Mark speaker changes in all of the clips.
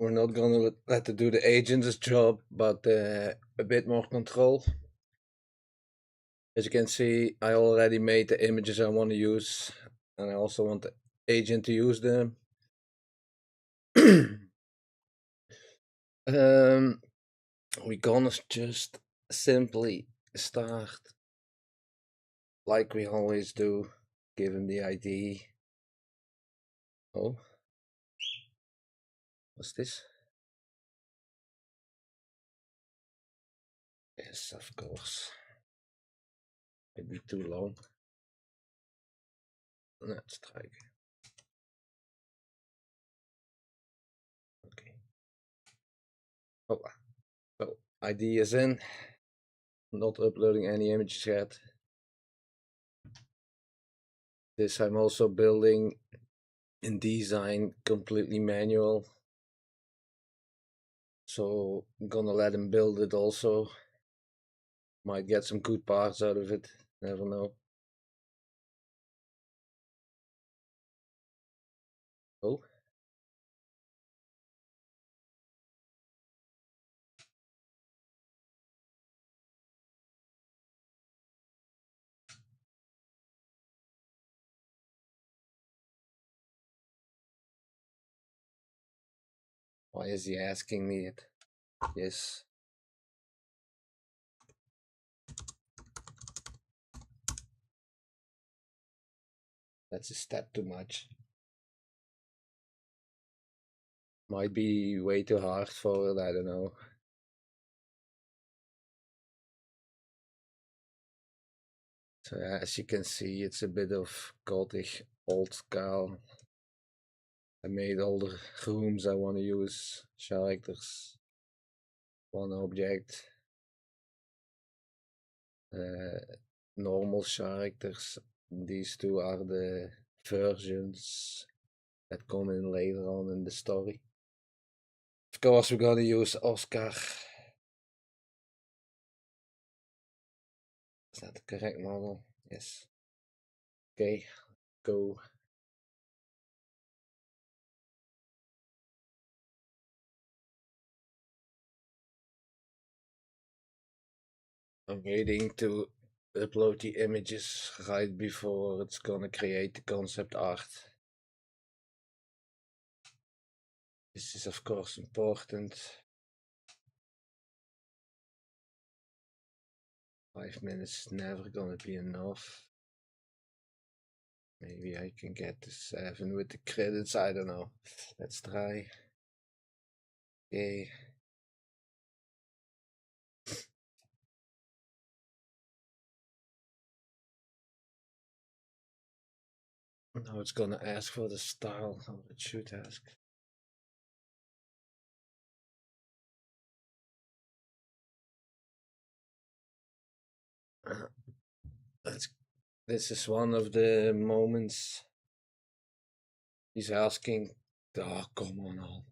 Speaker 1: we're not gonna let it do the agent's job, but a bit more control. As you can see, I already made the images I want to use, and I also want the agent to use them. We're gonna just simply start like we always do, give him the ID. Oh, what's this? Yes, of course. Maybe too long. Let's try again. Okay. Oh, so ID is in. Not uploading any images yet. This I'm also building in design completely manual. So I'm gonna let him build it also. Might get some good parts out of it, never know. Oh. Why is he asking me it? Yes. That's a step too much. Might be way too hard for it, I don't know. So as you can see, it's a bit of gothic old style. I made all the rooms I want to use, characters, one object, normal characters. These two are the versions that come in later on in the story. Of course, we're gonna use Oscar. Is that the correct model? Yes. Okay, go. I'm waiting to upload the images right before it's gonna create the concept art. This is of course important. 5 minutes is never gonna be enough. Maybe I can get to 7 with the credits, I don't know. Let's try. Okay. Now it's gonna ask for the style, how it should ask. This is one of the moments he's asking. Oh, come on all.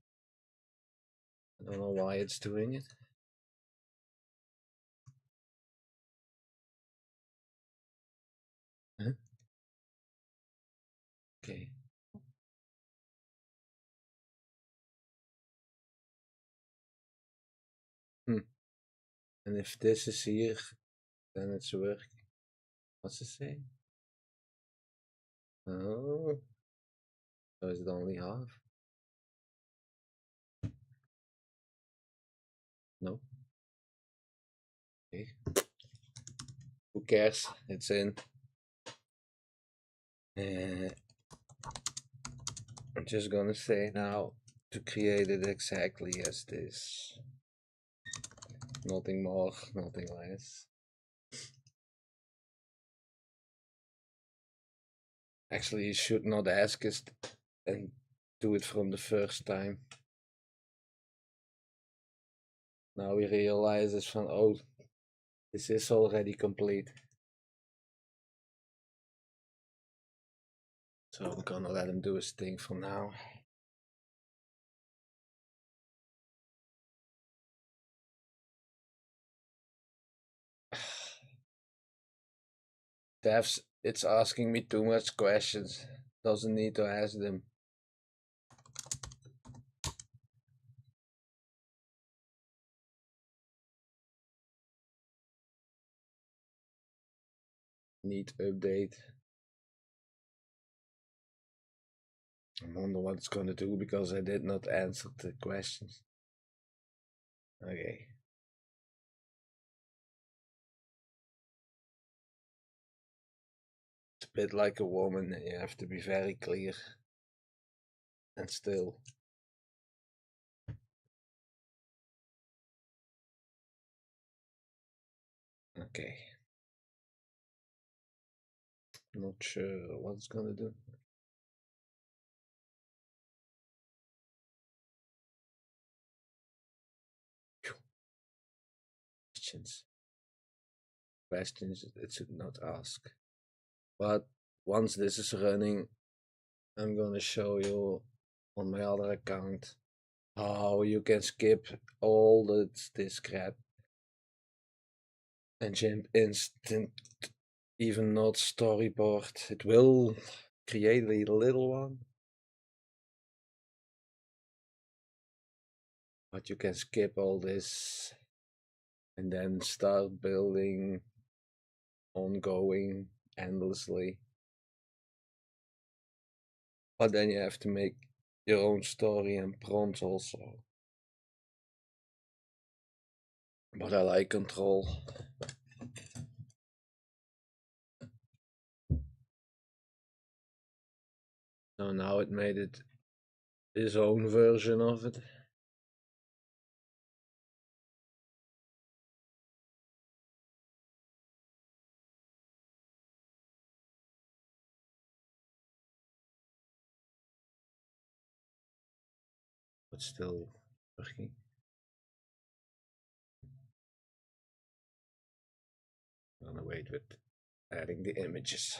Speaker 1: I don't know why it's doing it. Huh? Okay. And if this is here, then it's working. What's it saying? Oh, so is it only half? No. Okay. Who cares? It's in. I'm just gonna say now to create it exactly as this. Nothing more, nothing less. Actually, you should not ask us and do it from the first time. Now we realize it's from, oh, this is already complete. So I'm gonna let him do his thing for now. Devs, it's asking me too much questions. Doesn't need to ask them. Need update. I wonder what it's gonna do because I did not answer the questions. Okay. It's a bit like a woman, and you have to be very clear and still. Okay. Not sure what it's gonna do. Questions. Questions it should not ask. But once this is running, I'm gonna show you on my other account how you can skip all this crap and jump instant, even not storyboard. It will create a little one, but you can skip all this and then start building ongoing endlessly. But then you have to make your own story and prompts also. But I like control. So now it made it his own version of it. But still working. I'm gonna wait with adding the images.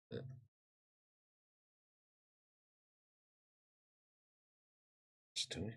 Speaker 1: Yeah, let's do it.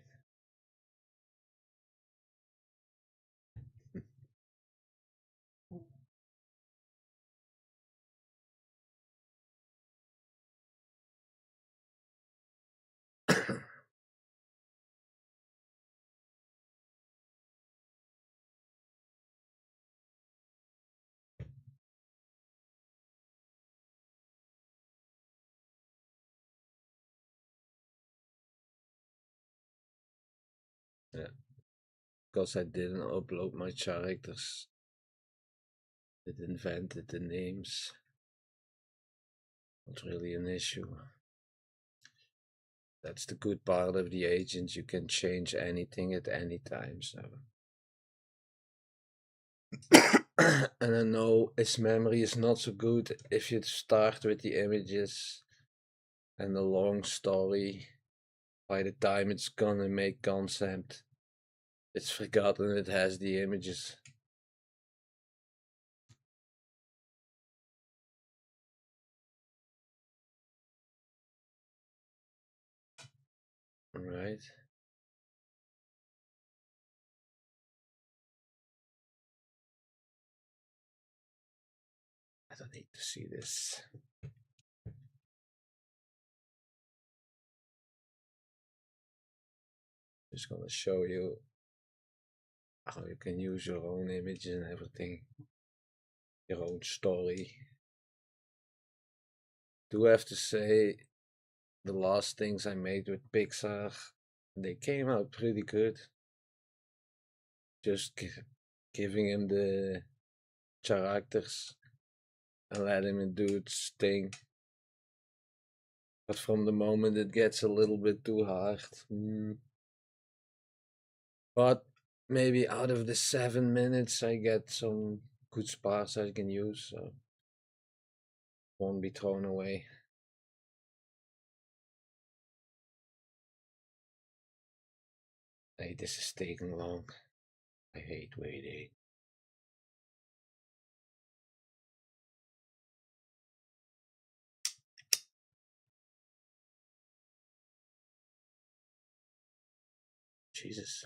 Speaker 1: Yeah, because I didn't upload my characters. It invented the names. Not really an issue. That's the good part of the agent. You can change anything at any time. So, and I know his memory is not so good if you start with the images and the long story. By the time it's gonna make concept, it's forgotten it has the images. Right? I don't need to see this. Just gonna show you how you can use your own images and everything, your own story. Do have to say, the last things I made with Pixar, they came out pretty good. Just giving him the characters and let him do its thing. But from the moment it gets a little bit too hard. But maybe out of the 7 minutes I get some good spots I can use, so won't be thrown away. Hey, this is taking long. I hate waiting. Jesus.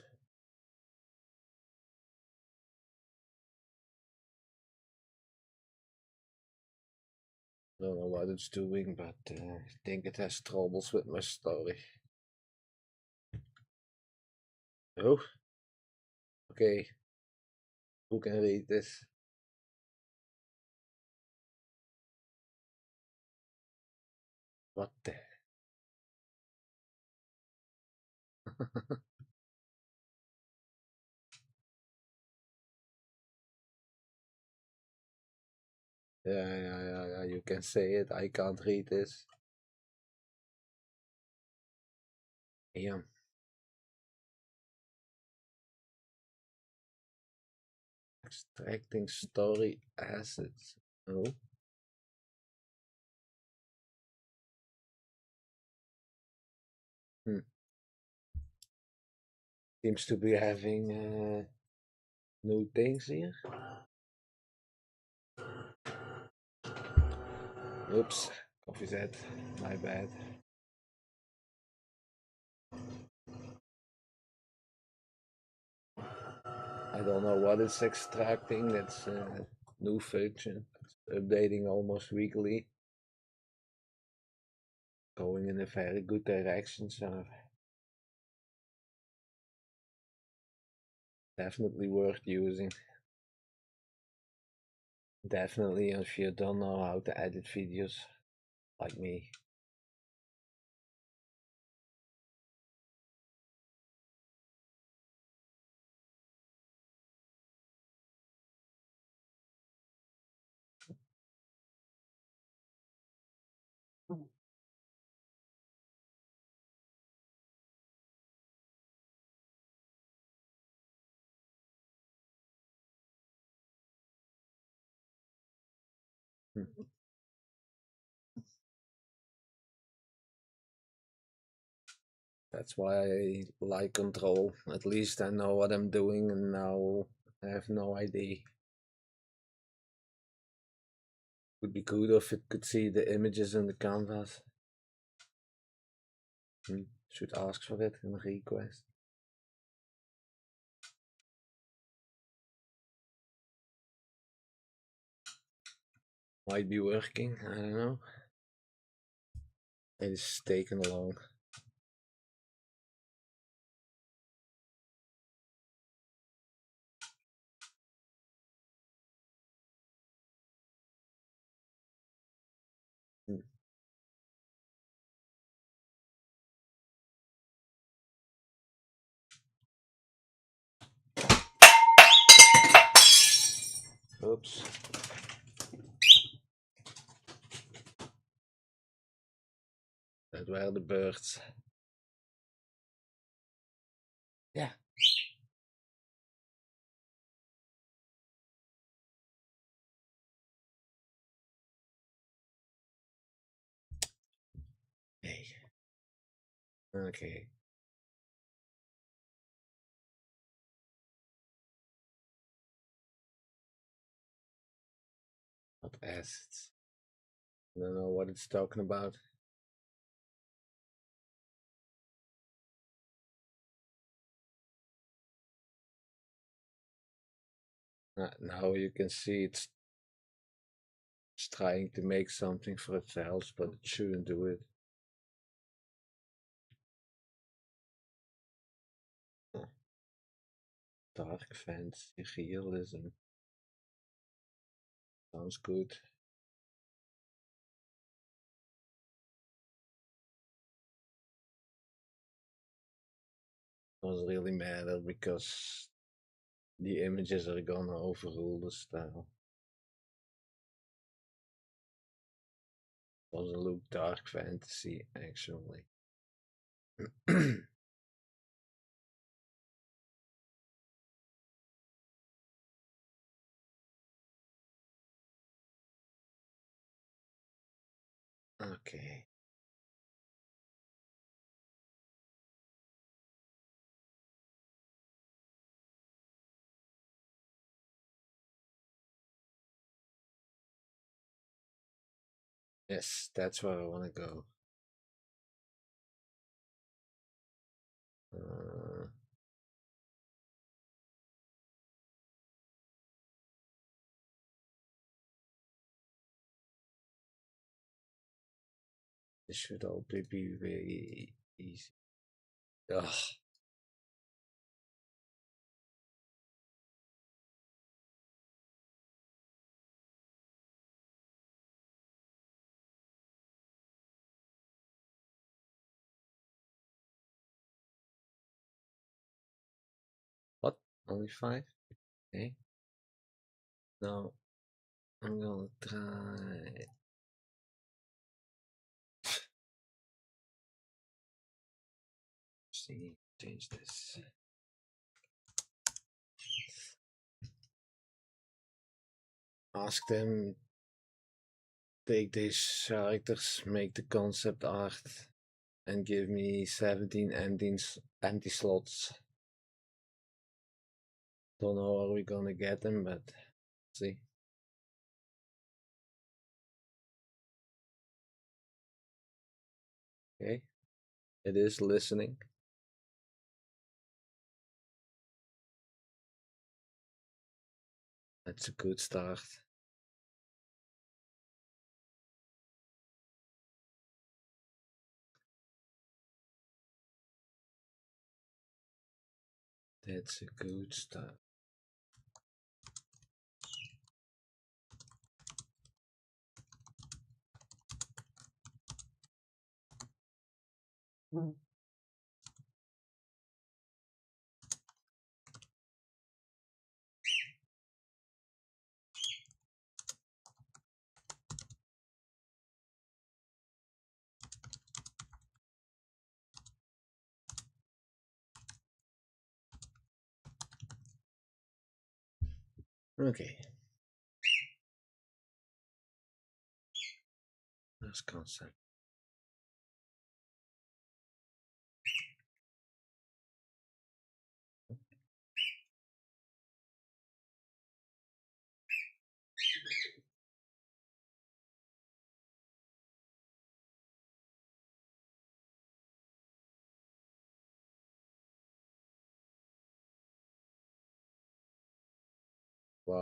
Speaker 1: Don't know what it's doing, but I think it has troubles with my story. Oh, okay. Who can read this? What the? Yeah. You can say it. I can't read this. Yeah. Extracting story assets. Oh. Hmm. Seems to be having new things here. Oops. Coffee set. My bad. I don't know what it's extracting. That's a new function. It's updating almost weekly. Going in a very good direction, so definitely worth using. Definitely if you don't know how to edit videos like me. Hmm. That's why I like control. At least I know what I'm doing, and now I have no idea. Would be good if it could see the images in the canvas. Should ask for it in a request. Might be working, I don't know. It is taken along. Hmm. Oops. That were the birds. Yeah. Hey. Okay. What assets? I don't know what it's talking about. Now you can see it's trying to make something for itself, but it shouldn't do it. Dark fantasy realism. Sounds good. Doesn't really matter because the images are gonna overrule the style. Doesn't look dark fantasy actually. Okay. Yes, that's where I wanna go. Uh, This should all be very easy. Ugh. What? Only 5? Okay. Now I'm gonna try. See, change this. Ask them, take these characters, make the concept art, and give me 17 empty slots. Don't know how we're gonna get them, but see. Okay, it is listening. That's a good start. That's a good start. Okay. That's concept. Why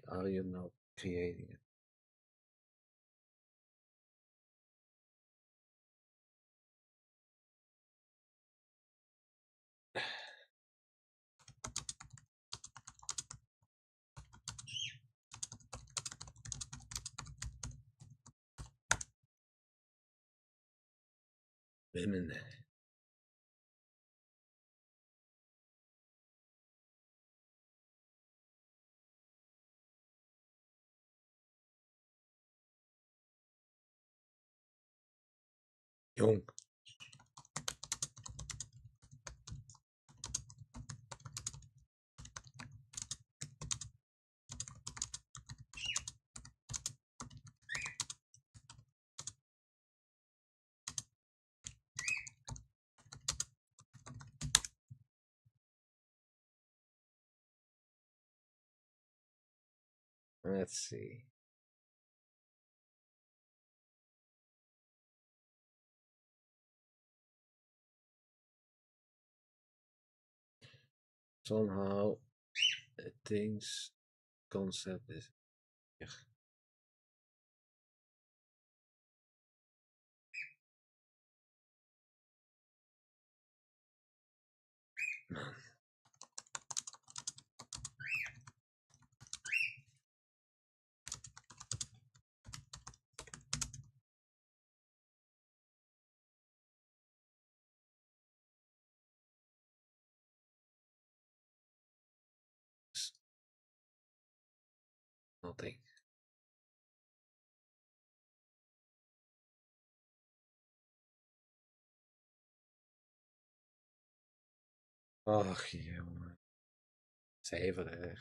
Speaker 1: are you not creating it? Women. Jong. Let's see. Somehow, things concept is here. Man. Nothing. Ach, jongen. 7 er.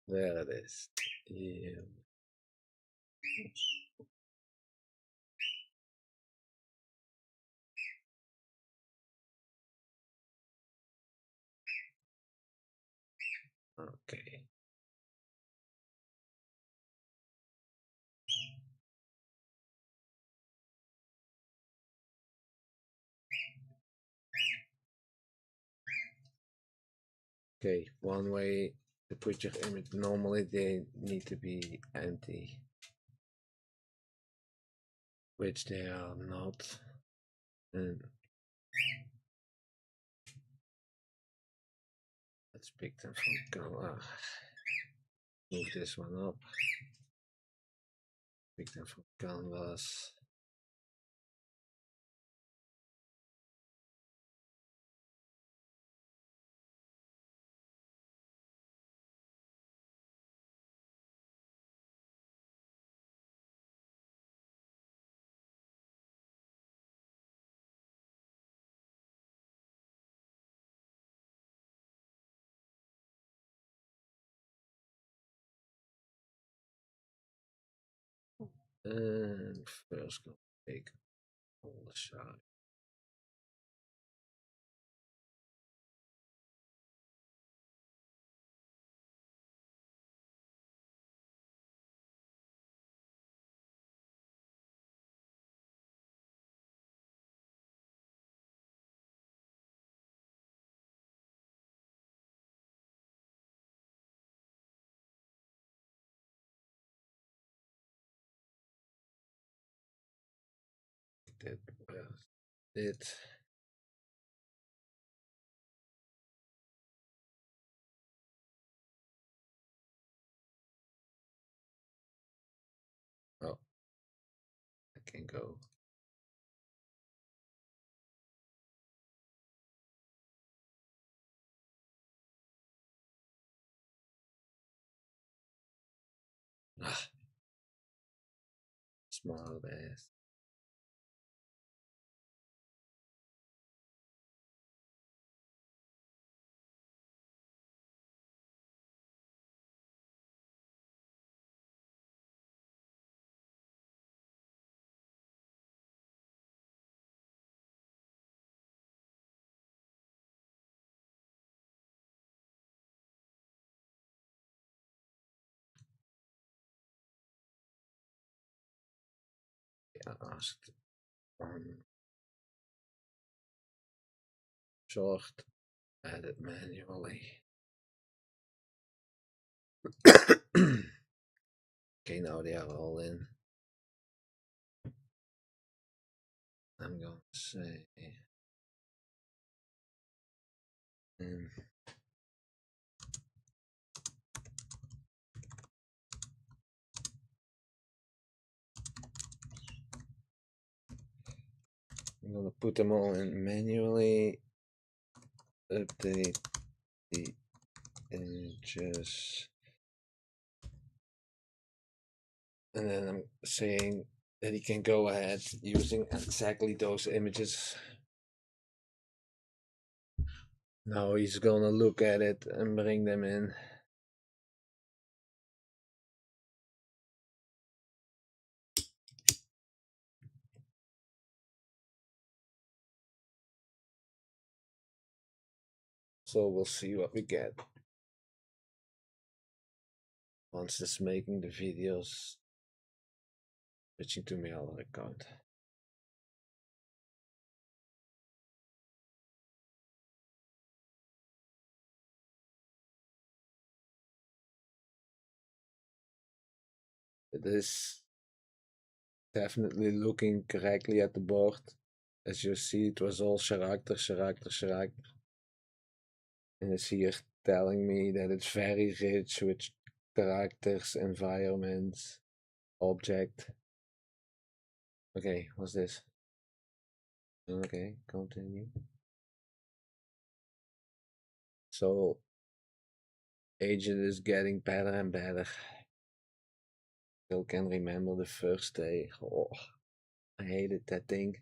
Speaker 1: There it is. Yeah. Okay. Okay, one way to put your image. Normally they need to be empty, which they are not. And let's pick them from color. Move this one up. Pick them from canvas. And first gonna take all the shot. That was it. Oh, I can go. Ah, smart ass. I asked on short, edit manually. Okay, now they are all in. I'm going to say, um, I'm going to put them all in manually. Update the images. And then I'm saying that he can go ahead using exactly those images. Now he's gonna look at it and bring them in. So we'll see what we get once it's making the videos. Switching to my other account. It is definitely looking correctly at the board. As you see, it was all character. And it's here telling me that it's very rich with characters, environments, object. Okay, what's this? Okay, continue. So, agent is getting better and better. Still can remember the first day. Oh, I hated that thing.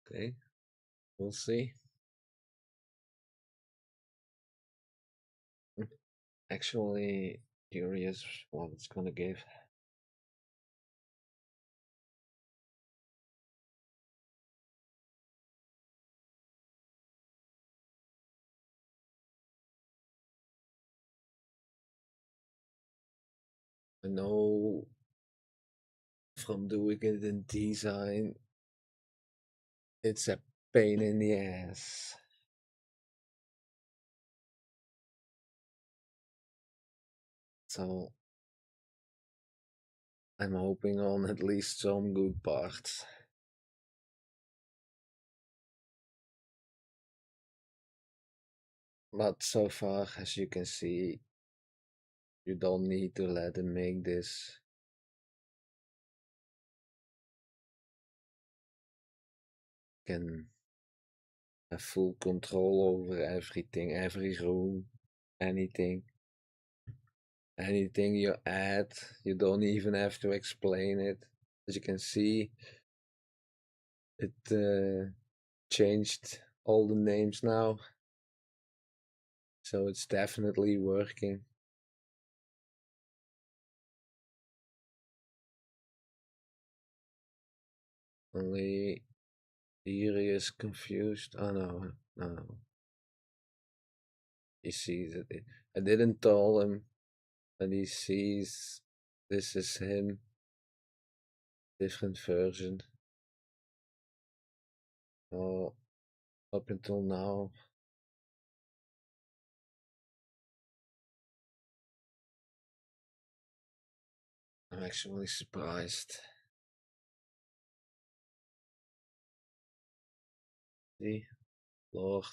Speaker 1: Okay, we'll see. Actually, curious what it's gonna give. I know from doing it in design. It's a pain in the ass. So I'm hoping on at least some good parts. But so far, as you can see, you don't need to let him make this. Can have full control over everything, every room, anything. Anything you add, you don't even have to explain it. As you can see, it changed all the names now. So it's definitely working. Only here he is confused. Oh no, no. He sees it. I didn't tell him, and he sees this is him. Different version. Oh, up until now. I'm actually surprised. See, Lord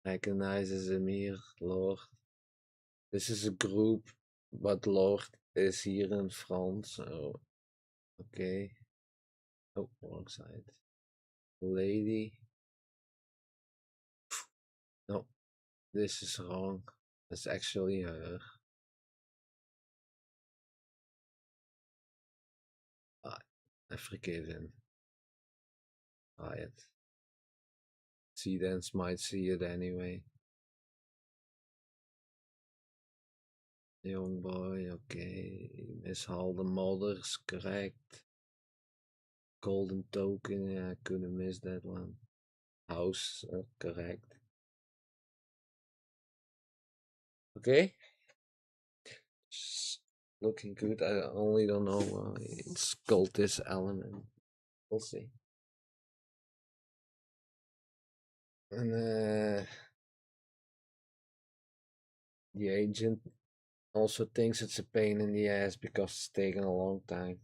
Speaker 1: recognizes him here, Lord. This is a group, but Lord is here in front, so okay. Oh, wrong side. Lady. No, this is wrong. It's actually her. I forgive him. Quiet. Seedance might see it anyway. Young boy, okay. Mishaal the mothers, correct. Golden token, yeah, I couldn't miss that one. House, correct. Okay. Looking good. I only don't know why it's called this element. We'll see. And the agent also thinks it's a pain in the ass because it's taking a long time.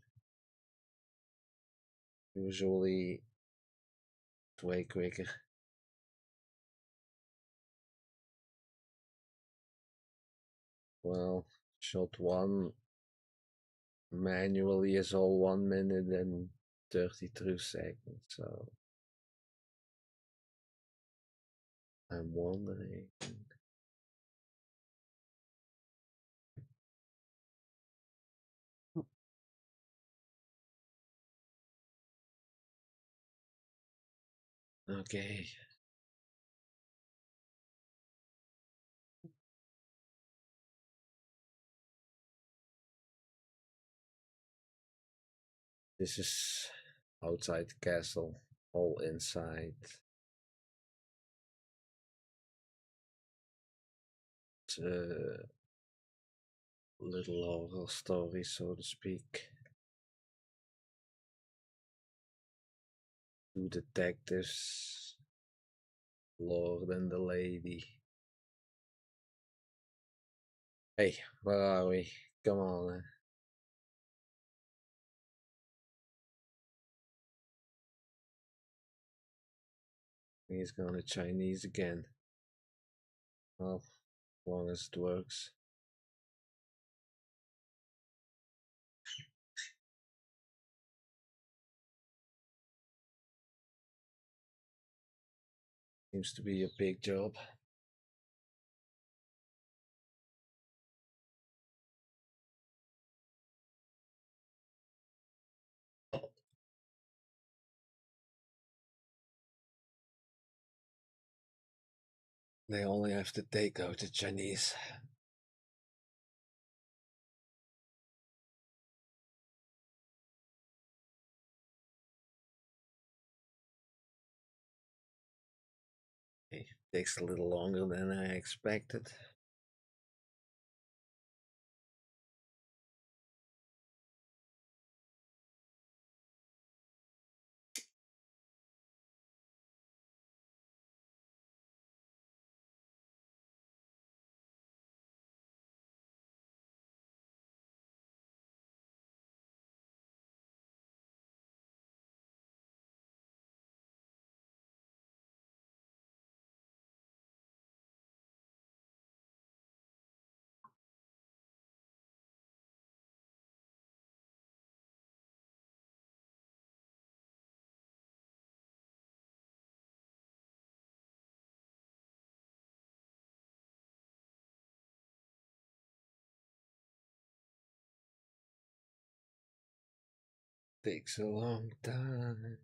Speaker 1: Usually it's way quicker. Well, shot one manually is all 1 minute and 32 seconds, so I'm wondering. Okay. This is outside the castle, all inside. It's a little horror story, so to speak. Two detectives, Lord and the lady. Hey, where are we? Come on. He's gonna Chinese again. Well, as long as it works. Seems to be a big job. They only have to take out the Chinese. It takes a little longer than I expected. Takes a long time.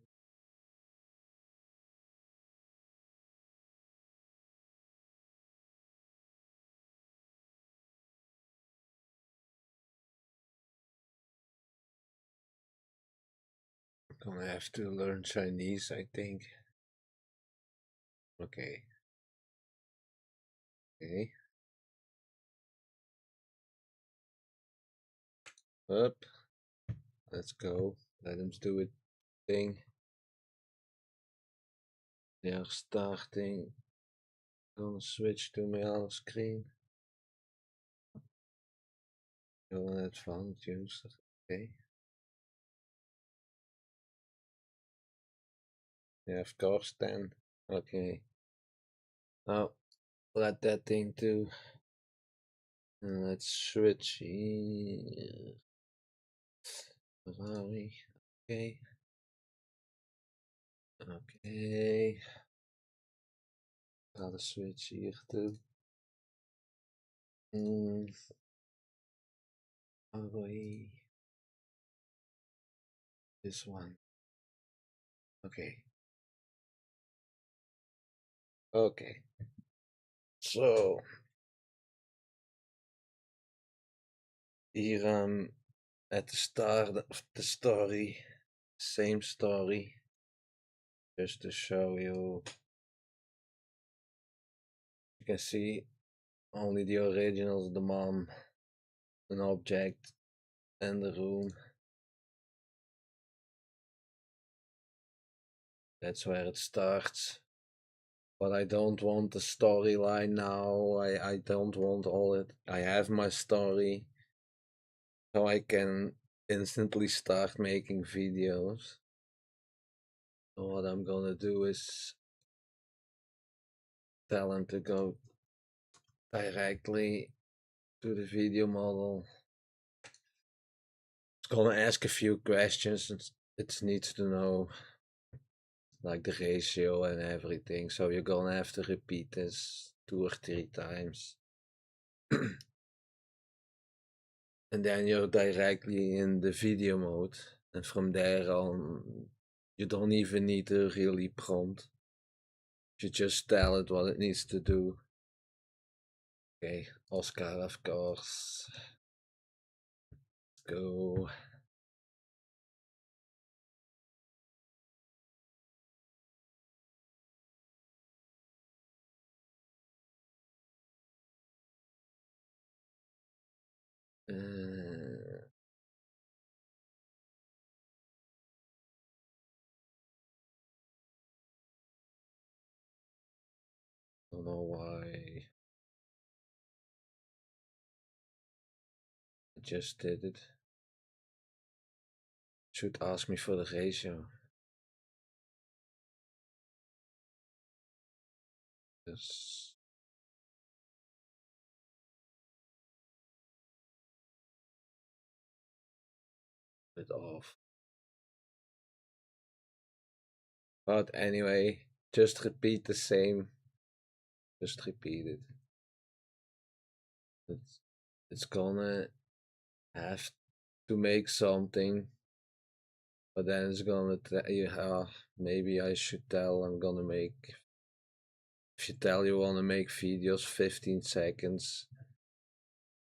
Speaker 1: Gonna have to learn Chinese, I think. Okay. Okay. Up. Let's go. Let him do it thing. They are starting. Gonna switch to my other screen. Go on advanced user. Okay. Yeah, of course then. Okay. Now let that thing do. And let's switch here. Where are we? Okay. Okay. Gotta switch here too. Away. This one. Okay. Okay. So here at the start of the story, same story, just to show you. You can see only the originals, the mom, an object, and the room. That's where it starts. But I don't want the storyline now. I don't want all it. I have my story. So I can instantly start making videos. So what I'm gonna do is tell him to go directly to the video model. It's gonna ask a few questions. It needs to know like the ratio and everything. So you're gonna have to repeat this 2 or 3 times. And then you're directly in the video mode. And from there on, you don't even need to really prompt. You just tell it what it needs to do. Okay, Oscar, of course. Let's go. Don't know why I just did it. Should ask me for the ratio. Yes. Bit off. But anyway, just repeat the same. Just repeat it. It's gonna have to make something, but then it's gonna tell you how. Maybe I should tell I'm gonna make. If you tell you wanna make videos 15 seconds,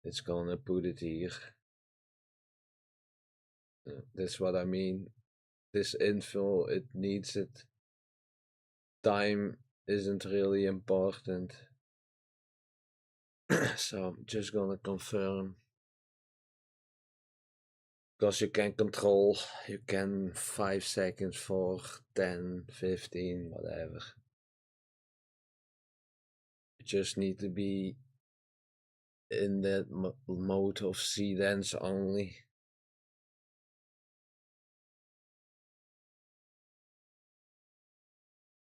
Speaker 1: it's gonna put it here. That's what I mean. This info, it needs it. Time isn't really important. So I'm just gonna confirm. Because you can control, you can 5 seconds for 10, 15, whatever. You just need to be in that mode of C-dance only.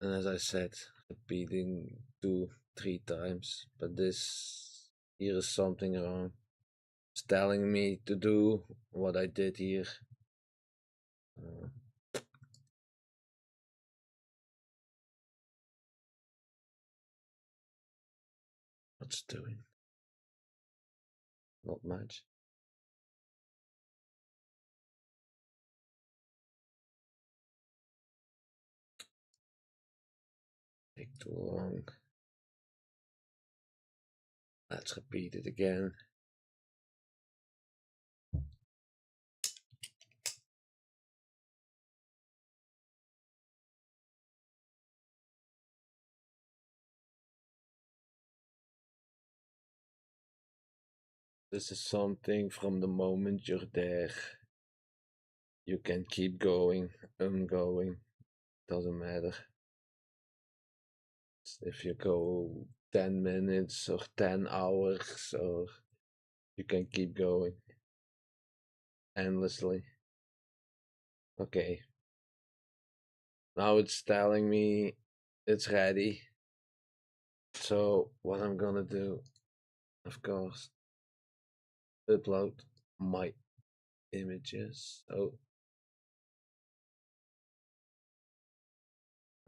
Speaker 1: And as I said, repeating 2, 3 times. But this here is something wrong. It's telling me to do what I did here. What's doing? Not much. Take too long. Let's repeat it again. This is something from the moment you're there. You can keep going, going, doesn't matter. If you go 10 minutes or 10 hours, or you can keep going endlessly. Okay. Now it's telling me it's ready. So what I'm gonna do, of course, upload my images. Oh,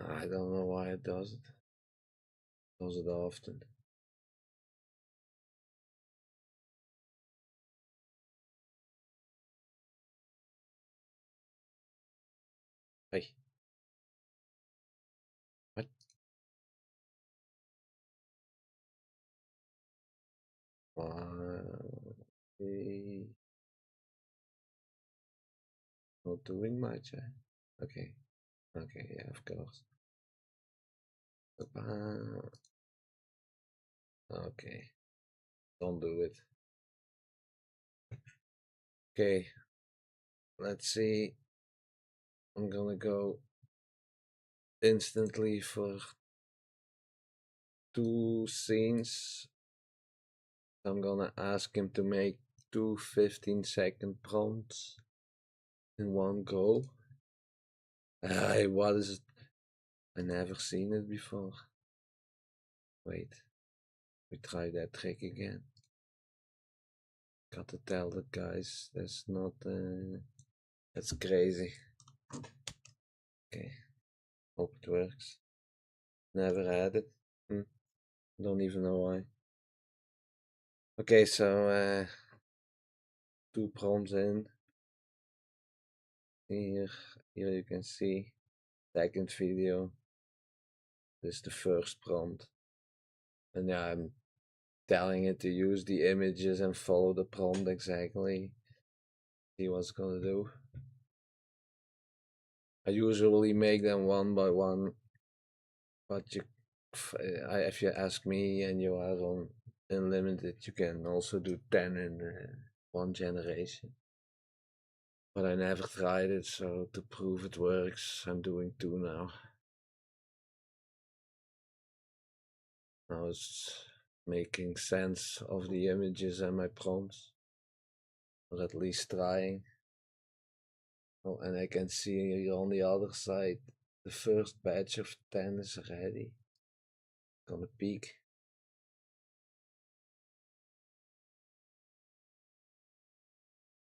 Speaker 1: I don't know why it does it. Does it often. Hey. What? Hey. Not doing much, eh? Okay. Okay, yeah, of course. Okay. Don't do it. Okay. Let's see. I'm gonna go instantly for 2 scenes. I'm gonna ask him to make two 15-second prompts in one go. What is it? I never seen it before. Wait, we try that trick again. Gotta tell the guys that's not. That's crazy. Okay, hope it works. Never had it. Don't even know why. Okay, so 2 prompts in. Here you can see second video. This is the first prompt. And yeah, I'm telling it to use the images and follow the prompt exactly. See what's gonna do. I usually make them one by one, but if you ask me and you are on unlimited, you can also do 10 in one generation. But I never tried it, so to prove it works, I'm doing 2 now. Now it's making sense of the images and my prompts, or at least trying. Oh, and I can see here on the other side, the first batch of 10 is ready. Gonna peek.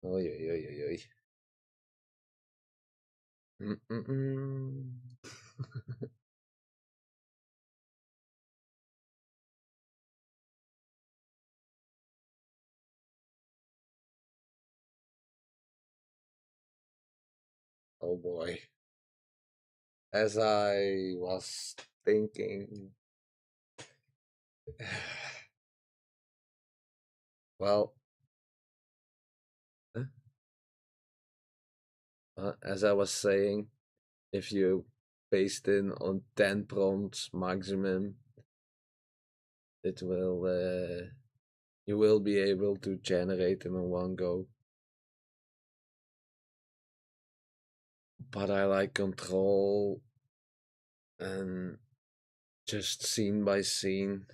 Speaker 1: Oi, oi, oi, oi, oi. Oh boy. As I was thinking, well, as I was saying, if you paste in on 10 prompts maximum, it will, you will be able to generate them in one go. But I like control and just scene by scene.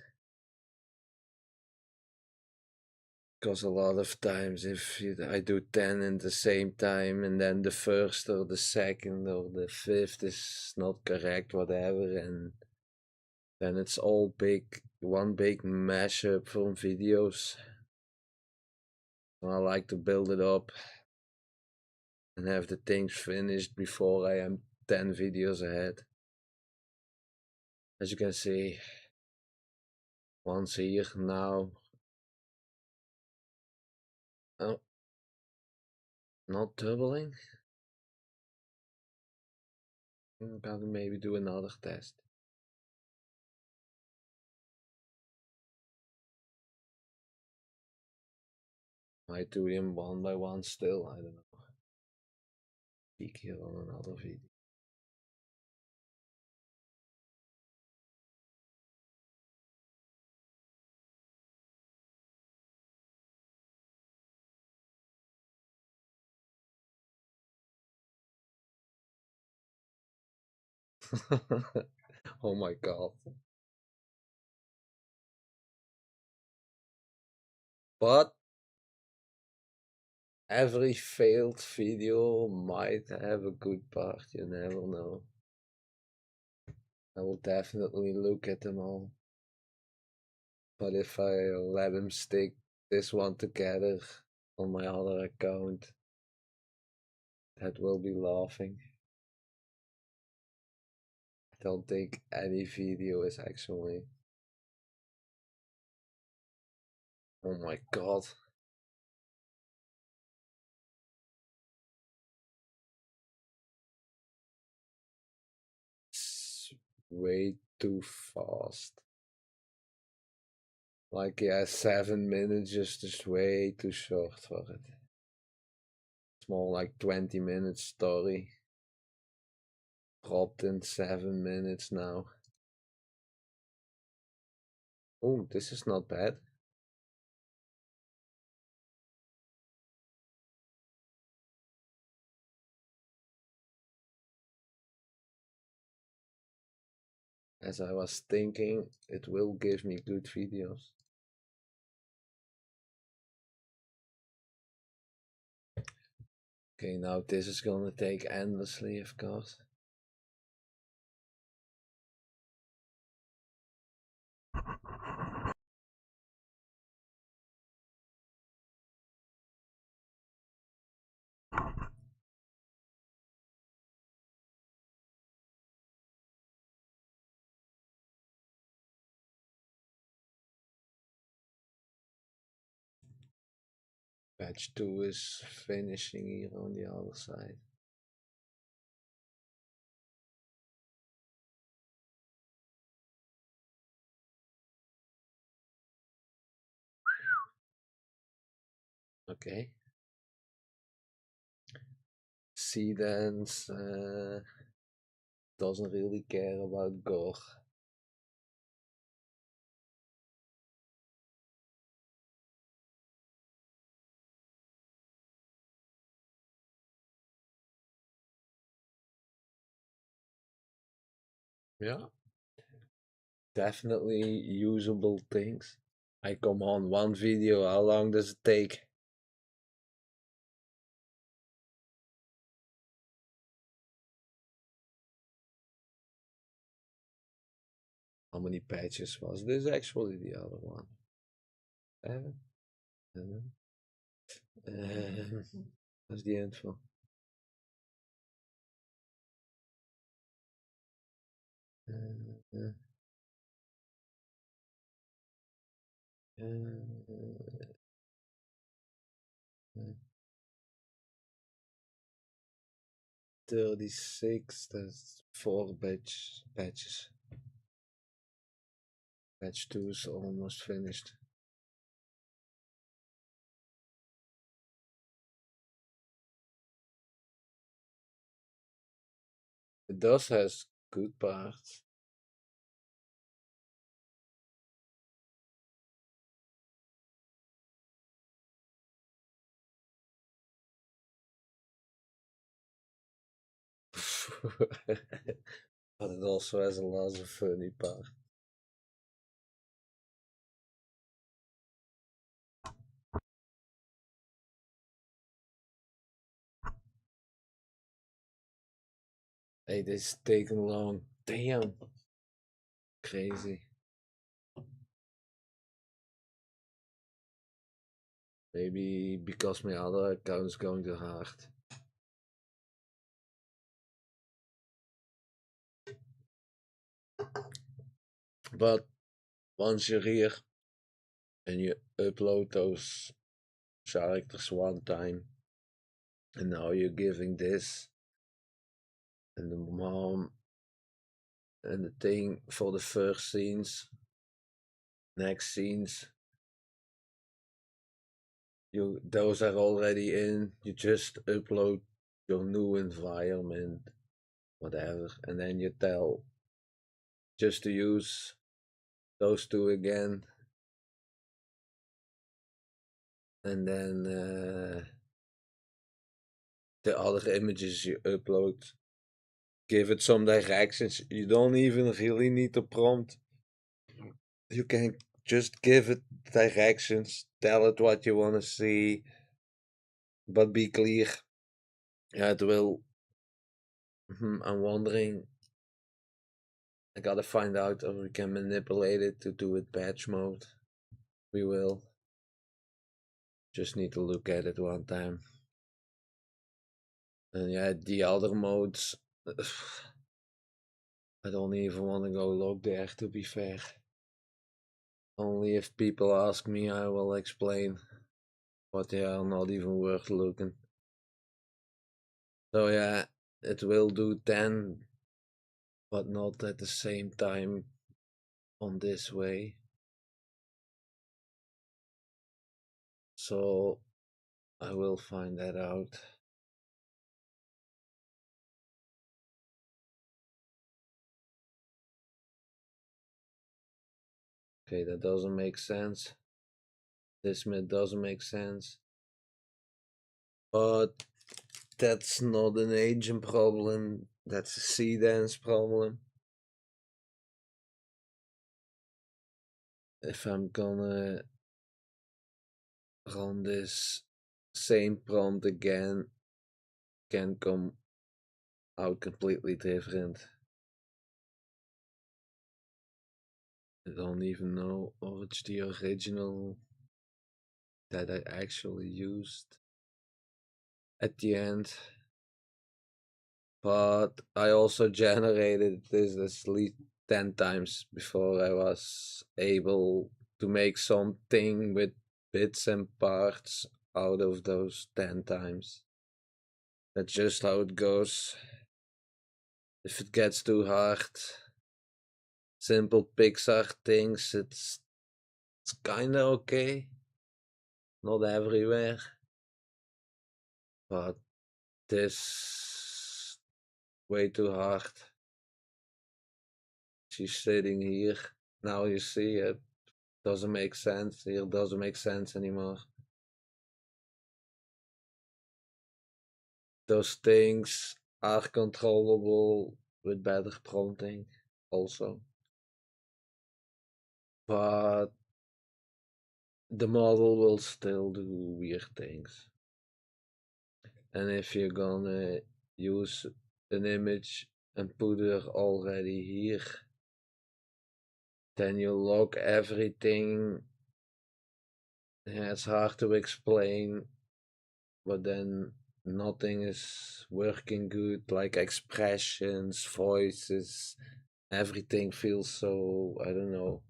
Speaker 1: Because a lot of times if I do 10 in the same time and then the first or the second or the fifth is not correct, whatever, and then it's all one big mashup from videos. So I like to build it up and have the things finished before I am 10 videos ahead. As you can see, once here now. Oh, not doubling. Gotta maybe do another test. Might do them one by one still, I don't know. Peek here on another video. Oh my god. But every failed video might have a good part, you never know. I will definitely look at them all. But if I let him stick this one together on my other account, that will be laughing. I don't think any video is actually. Oh my god. It's way too fast. Like, yeah, 7 minutes is just way too short for it. It's more like 20 minutes story. Dropped in 7 minutes now. Oh, this is not bad. As I was thinking, it will give me good videos. Okay, now this is gonna take endlessly, of course. Batch 2 is finishing here on the other side. Okay. Seedance doesn't really care about gore. Yeah. Definitely usable things. I come on one video, how long does it take? How many patches was this actually the other one? 7? That's the info. Uh, 36, that's 4 batches. Batch 2 is almost finished. It does has good parts. But it also has a lot of funny parts. Hey, this is taking long. Damn. Crazy. Maybe because my other account is going too hard. But once you're here and you upload those characters one time, and now you're giving this and the mom and the thing for the first scenes, next scenes, those are already in. You just upload your new environment, whatever, and then you tell just to use those two again, and then the other images you upload, give it some directions. You don't even really need to prompt. You can just give it directions, tell it what you want to see, but be clear. Yeah, it will. I'm wondering. I gotta find out if we can manipulate it to do it batch mode. We will. Just need to look at it one time. And yeah, the other modes. I don't even want to go look there, to be fair. Only if people ask me, I will explain. But they are not even worth looking. So yeah, it will do 10, but not at the same time on this way. So I will find that out. Okay, that doesn't make sense. This doesn't make sense. But that's not an agent problem. That's a C-dance problem. If I'm gonna run this same prompt again, can come out completely different. I don't even know if it's the original that I actually used at the end. But I also generated this at least 10 times before I was able to make something with bits and parts out of those 10 times. That's just how it goes. If it gets too hard, simple Pixar things, it's kinda okay. Not everywhere. But this way too hard. She's sitting here. Now you see it. Doesn't make sense. Here doesn't make sense anymore. Those things are controllable with better prompting also. But the model will still do weird things. And if you're gonna use an image and put it already here, then you log everything. Yeah, it's hard to explain, but then nothing is working good, like expressions, voices, everything feels so, I don't know.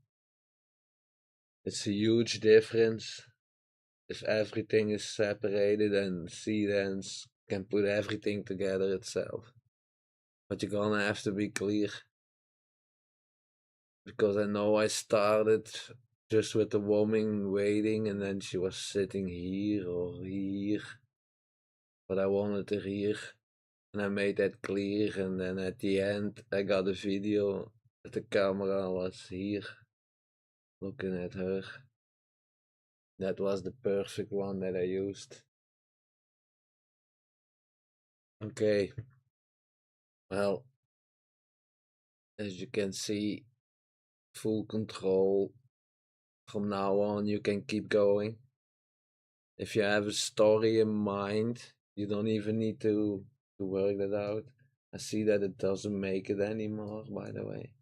Speaker 1: It's a huge difference if everything is separated and C-Dance can put everything together itself. But you're gonna have to be clear. Because I know I started just with the woman waiting and then she was sitting here or here. But I wanted her here. And I made that clear, and then at the end I got a video that the camera was here looking at her. That was the perfect one that I used. Okay, well, as you can see, full control. From now on you can keep going. If you have a story in mind, you don't even need to work that out. I see that it doesn't make it anymore, by the way.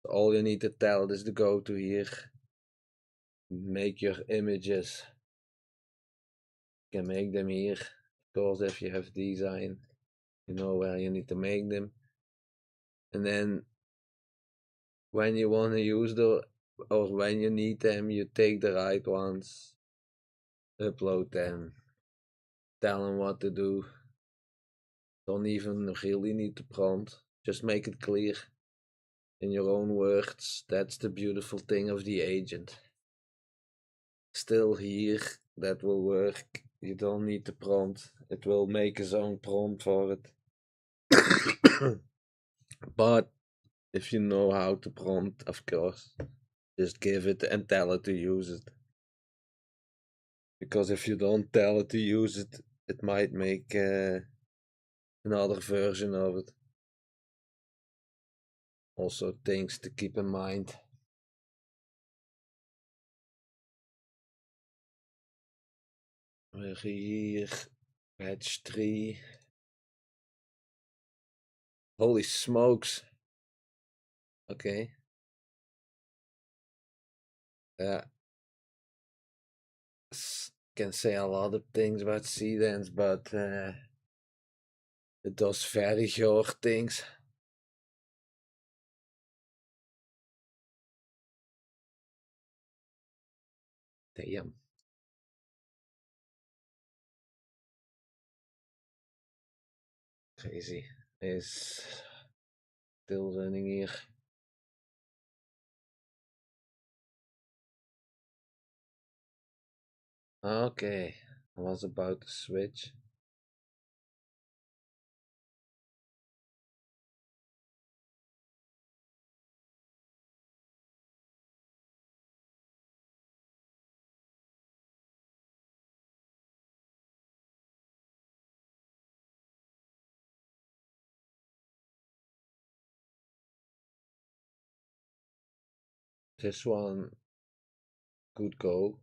Speaker 1: All you need to tell is to go to here, make your images. You can make them here. Of course, if you have design, you know where you need to make them. And then when you want to use them, or when you need them, you take the right ones, upload them, tell them what to do. Don't even really need to prompt, just make it clear in your own words. That's the beautiful thing of the agent. Still here, that will work. You don't need the prompt. It will make its own prompt for it. But if you know how to prompt, of course, just give it and tell it to use it. Because if you don't tell it to use it, it might make another version of it. Also, things to keep in mind. We're here, patch 3. Holy smokes. Okay. Yeah. Can say a lot of things about Seedance, but it does very short things. Damn. Crazy. Is still running here. Okay. I was about to switch. This one could go,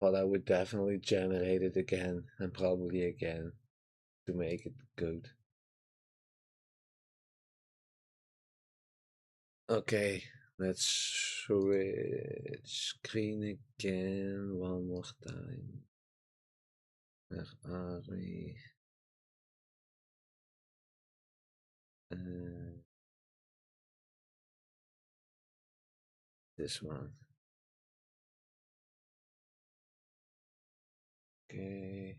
Speaker 1: but I would definitely generate it again and probably again to make it good. Okay, let's switch screen again one more time. Where are we? This one. Okay.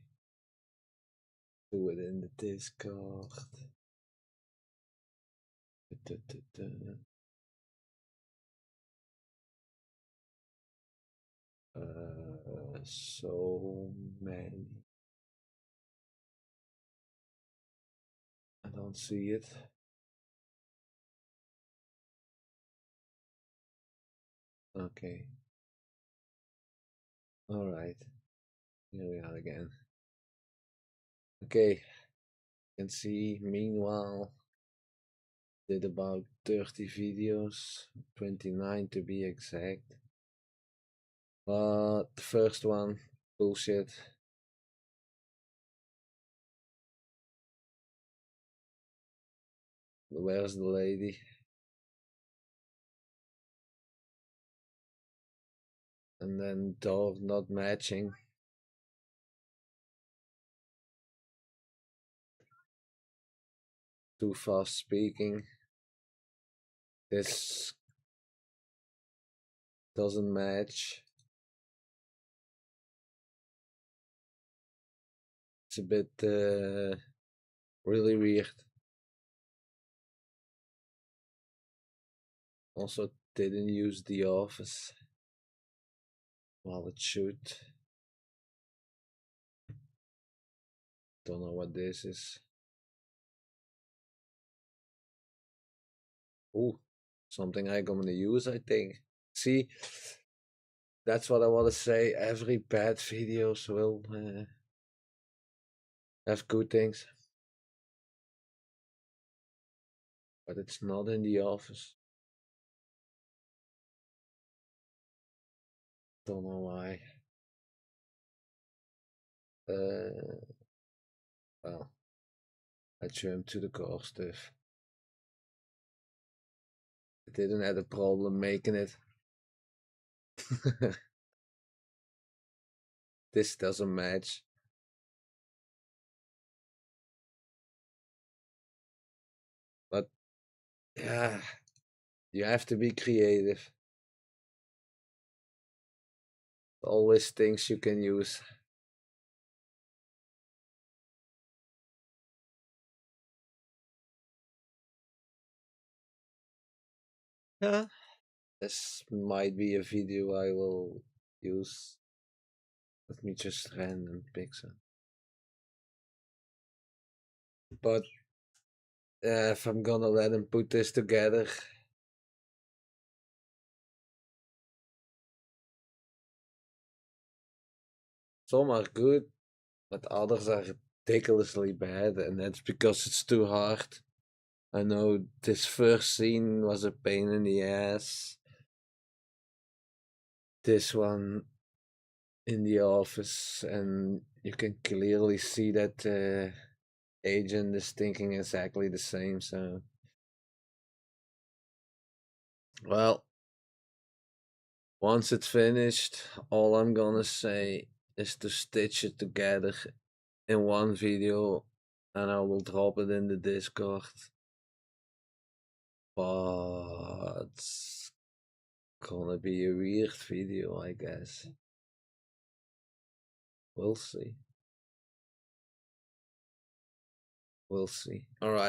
Speaker 1: Do it in the Discord. So many. I don't see it. Okay. Alright. Here we are again. Okay. You can see, meanwhile, did about 30 videos, 29 to be exact. But the first one, bullshit. Where's the lady? And then door not matching. Too fast speaking. This doesn't match. It's a bit really weird. Also didn't use the office while it should. Don't know what this is. Ooh, something I'm gonna use, I think. See, that's what I want to say. Every bad videos will have good things. But it's not in the office. Don't know why. Well, I jumped to the core stuff. I didn't have a problem making it. This doesn't match. But yeah, you have to be creative. Always things you can use. Yeah. This might be a video I will use. Let me just random pick some. But if I'm gonna let him put this together, some are good, but others are ridiculously bad, and that's because it's too hard. I know this first scene was a pain in the ass. This one in the office, and you can clearly see that agent is thinking exactly the same. So, well, once it's finished, all I'm gonna say is to stitch it together in one video, and I will drop it in the Discord. But it's gonna be a weird video, I guess. We'll see. We'll see. All right.